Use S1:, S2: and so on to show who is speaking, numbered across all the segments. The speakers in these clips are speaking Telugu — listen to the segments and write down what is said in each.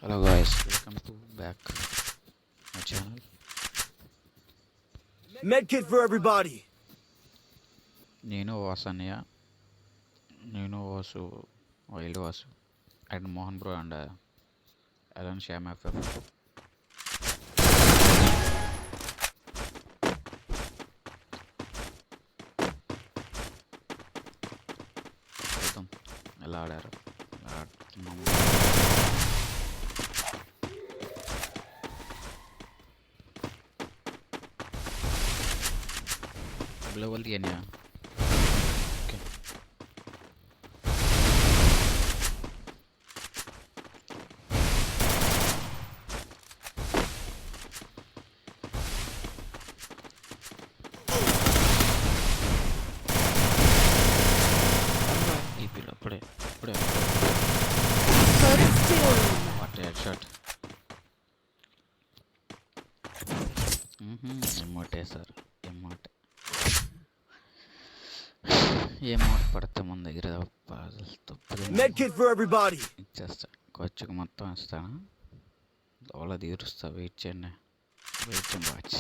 S1: Hello guys, welcome to back my channel.
S2: Medkit for everybody.
S1: నేను వాసన్నయ్య, నేను Vasu, wild Vasu, and Mohan bro and Alan Shyam FM. చూద్దాం ఎలా ఆడారు. ఆడుతున్నాము. Level dia nih ya. Oke. Ipil apa deh? What headshot? Emote sir, emote. ఏమౌట్ పడితే మన దగ్గర తప్పదు.
S2: Medkit for everybody.
S1: ఇచ్చేస్తా, ఖర్చుకు మొత్తం ఇస్తాను. దోళ తీరుస్తా. వెయిట్ చేయండి, wait and watch.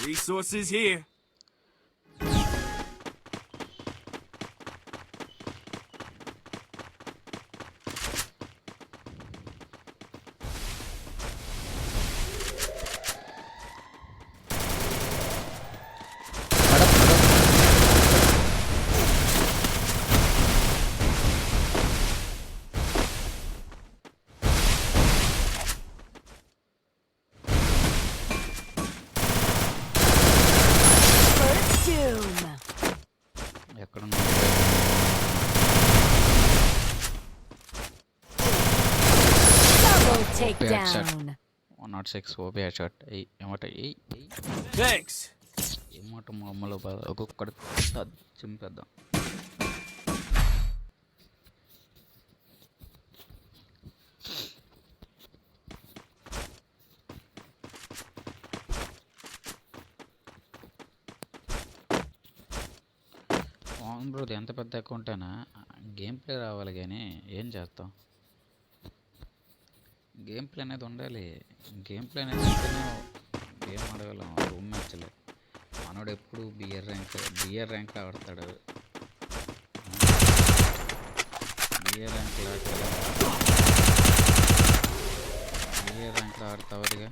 S2: Resources here.
S1: ఎక్కడ
S3: takedown.
S1: 106 OP headshot. ఏమంటే
S2: Thanks.
S1: ఏమాట మామూలు ఒక్కొక్కటి చింపేద్దాం. మోహన్ బ్రోది ఎంత పెద్ద అకౌంట్ అయినా గేమ్ ప్లే రావాలి, కానీ ఏం చేస్తాం. గేమ్ ప్లే అనేది ఉండాలి. గేమ్ ప్లే అనేది గేమ్ ఆడగలం. రూమ్ మ్యాచ్లే మనోడు ఎప్పుడు బియర్ ర్యాంక్ ఆడతాడు. బియర్ ర్యాంక్లో ఆడతావుదిగా.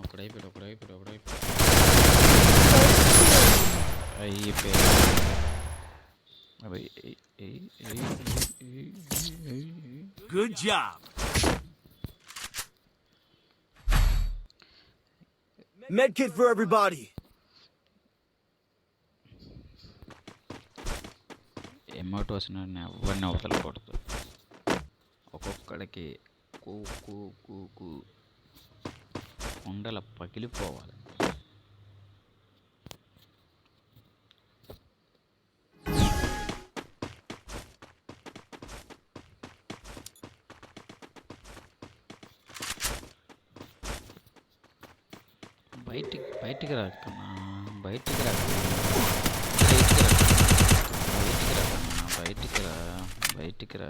S1: ఒకడైపోయాడు.
S2: Good job. Medkit for everybody.
S1: ఎమౌట్ వచ్చిన ఎవరిని అవతలకూడదు. ఒక్కొక్కడికి కూ కూ కూ కూ ఉండల పగిలిపోవాలి. బయటికి రాకన్నా, బయటికి రా. బయటికి రా.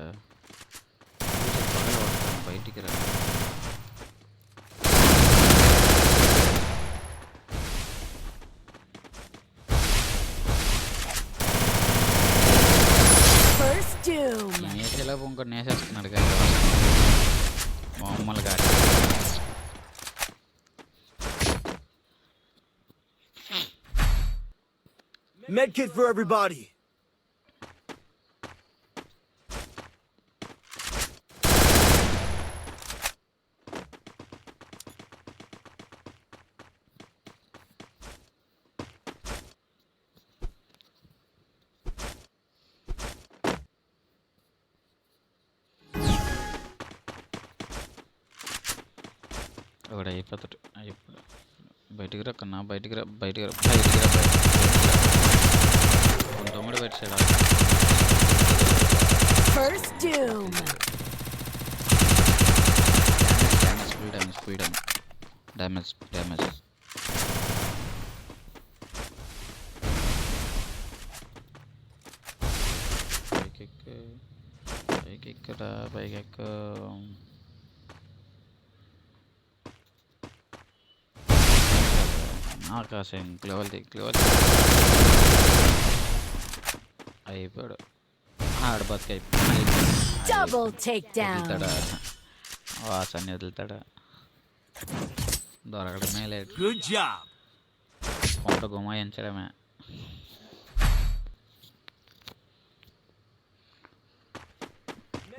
S3: First doom.
S1: నేసేలా ఇంకోటి నేసేస్తున్నాడు కదా మామూలు కాదు.
S2: Medkit for everybody.
S1: ఒకడు అయిపోతాడు. బయటికి రా కన్నా, బయటికి రా. తమ్ముడు బయట side
S3: First doom.
S1: Damage full damage పైకెక్క ఆకాశం క్లెవల్ అయిపోయాడు ఆడ బతికి
S3: Double takedown.
S1: వదులుతాడా వాసాన్ని వదులుతాడా దొరకడమే లేడు
S2: Good job.
S1: కొంట గుమాయించడమే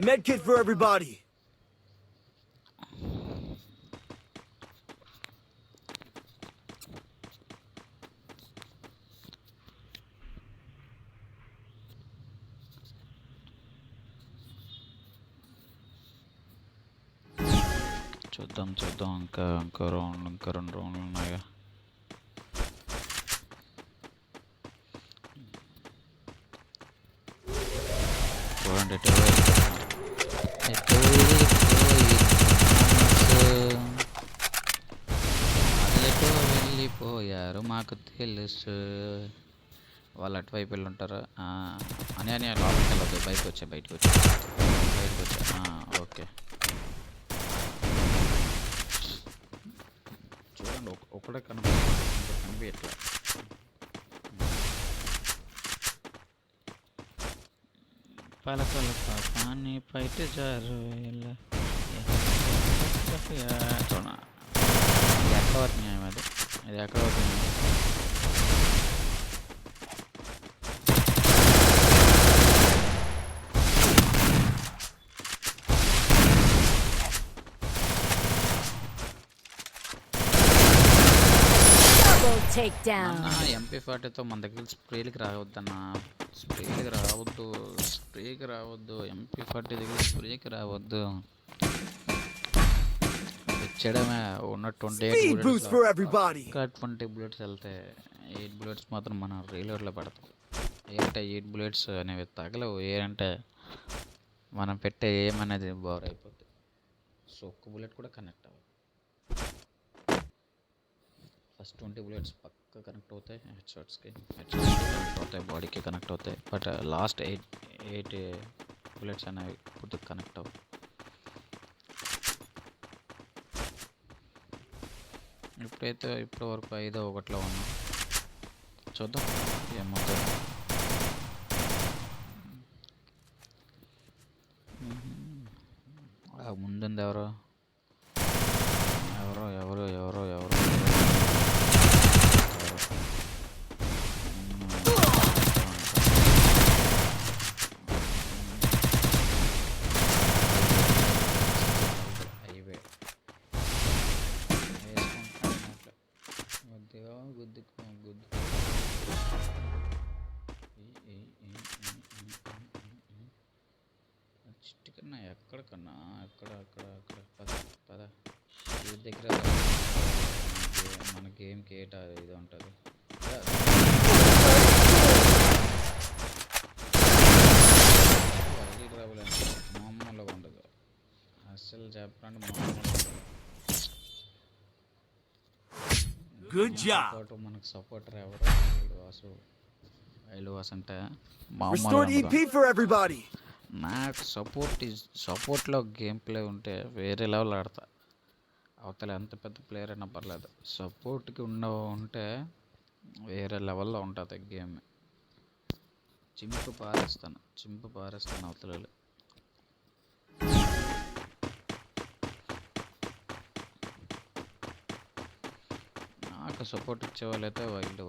S2: Medkit for everybody.
S1: చూద్దాం ఇంకా రెండు రౌండ్లు ఉన్నాయిగా చూడండి వెళ్ళిపోయారు మాకు తెలుసు వాళ్ళు అటువైపు వెళ్ళి ఉంటారు అని లోపలికి వెళ్ళదు బయటకు వచ్చా ఓకే చూడండి ఒకటే కనిపించట్లా పలకల పాపాన్ని బయట జారు చూడ ఇది ఎక్కడ అవుతుంది ఇది ఎక్కడ అవుతుంది
S3: Double takedown.
S1: MP40తో మన దగ్గర స్ప్రేకి రావద్దు MP40 దగ్గర స్ప్రేకి రావద్దు ఇచ్చడమే ఉన్న
S2: 28 bullets for everybody.
S1: 20 bullets వెళ్తాయి 8 bullets మాత్రం మనం రీలోడ్లో పెడతాం ఏంటంటే 8 bullets అనేవి తగలవు ఏంటంటే మనం పెట్టే ఏమనేది బోర్ అయిపోతుంది సో ఒక్క బుల్లెట్ కూడా కనెక్ట్ అవ్వదు ఫస్ట్ 20 bullets పక్కా కనెక్ట్ అవుతాయి హెడ్షాట్స్కి కనెక్ట్ అవుతాయి బాడీకి కనెక్ట్ అవుతాయి బట్ లాస్ట్ 8 bullets అనేవి పూర్తిగా కనెక్ట్ అవ్వవు ఇప్పటి వరకు 5-1లో ఉన్నాం చూద్దాం ఏమవుతుంది ముందుంది ఎవరో చిట్టుకన్నా ఎక్కడికన్నా అక్కడ పద ఈ దగ్గర మన గేమ్కి ఏటా ఇది ఉంటుంది వైలీ ట్రావెల్ అంటే మామూలుగా ఉండదు అస్సలు చెప్పండి మామూలుగా ఉండదు
S2: Good job.
S1: మనకు సపోర్టర్ ఎవరు వైల్డ్ అంటే
S2: Restored EP for everybody.
S1: నాకు సపోర్ట్లో గేమ్ ప్లే ఉంటే వేరే లెవెల్ ఆడతా అవతల ఎంత పెద్ద ప్లేయర్ అయినా పర్లేదు సపోర్ట్కి ఉంటే వేరే లెవెల్లో ఉంటుంది గేమ్ చింపు పారేస్తాను అవతల నాకు సపోర్ట్ ఇచ్చేవాళ్ళు అయితే వైల్డ్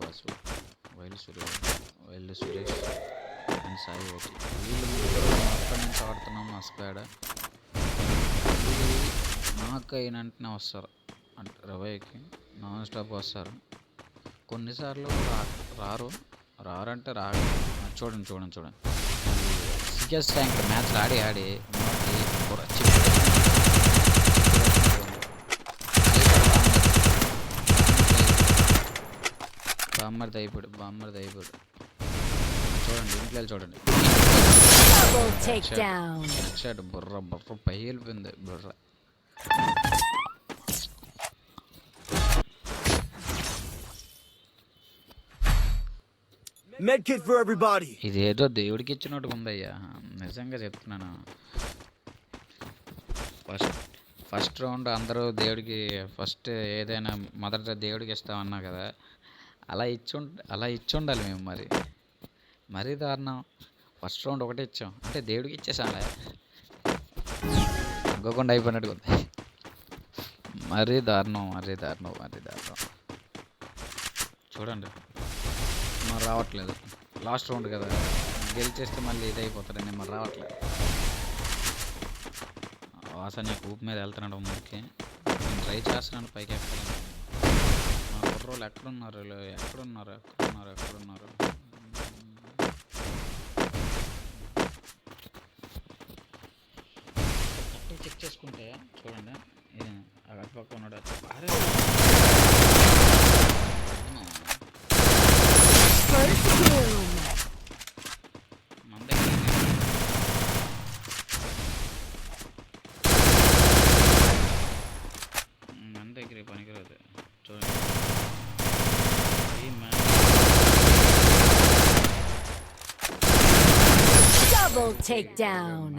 S1: సురేష్ అండ్ సాయి ఒకటి వీళ్ళు అక్కడి నుంచి ఆడుతున్నాం ఆ స్క్వాడ్ నాకు అయిన వెంటనే వస్తారు అంటే 20కి నాన్ స్టాప్ వస్తారు కొన్నిసార్లు రారంటే చూడండి సిఎస్ ర్యాంక్ మ్యాచ్లు ఆడి బామ్మర్ది అయిపోయాడు చూడండి ఇంట్లో చూడండి
S3: Double takedown.
S1: షాట్ బుర్ర బుర్ర పై వెళ్ళిపోయింది బుర్ర.
S2: Medkit for everybody.
S1: ఇదేదో దేవుడికి ఇచ్చినట్టుగా ఉందయ్యా, నిజంగా చెప్తున్నాను. ఫస్ట్ రౌండ్ అందరూ దేవుడికి ఫస్ట్ ఏదైనా మొదట దేవుడికి ఇస్తామన్నా కదా, అలా ఇచ్చి ఉండాలి మేము. మరీ దారుణం. ఫస్ట్ రౌండ్ ఒకటే ఇచ్చాం అంటే దేవుడికి ఇచ్చేసాంలే, అనుకోకుండా అయిపోయినట్టుగా ఉంది. మరీ దారుణం. చూడండి మరి రావట్లేదు. లాస్ట్ రౌండ్ కదా, గెలిచేస్తే మళ్ళీ ఇదైపోతాడని మరి రావట్లేదు. వాసన ఊపి మీద వెళ్తున్నాడు ముందుకి. నేను ట్రై చేస్తున్నాను పైకి ఎక్కాలని. మా కుర్రోళ్ళు ఎక్కడున్నారు? కరెక్ట్గా చెక్ చేసుకుంటే చూడండి, అటుపక్క ఉన్నాడు.
S3: First doom.
S1: మన దగ్గర పనికిరాదు. చూడండి
S3: Double takedown.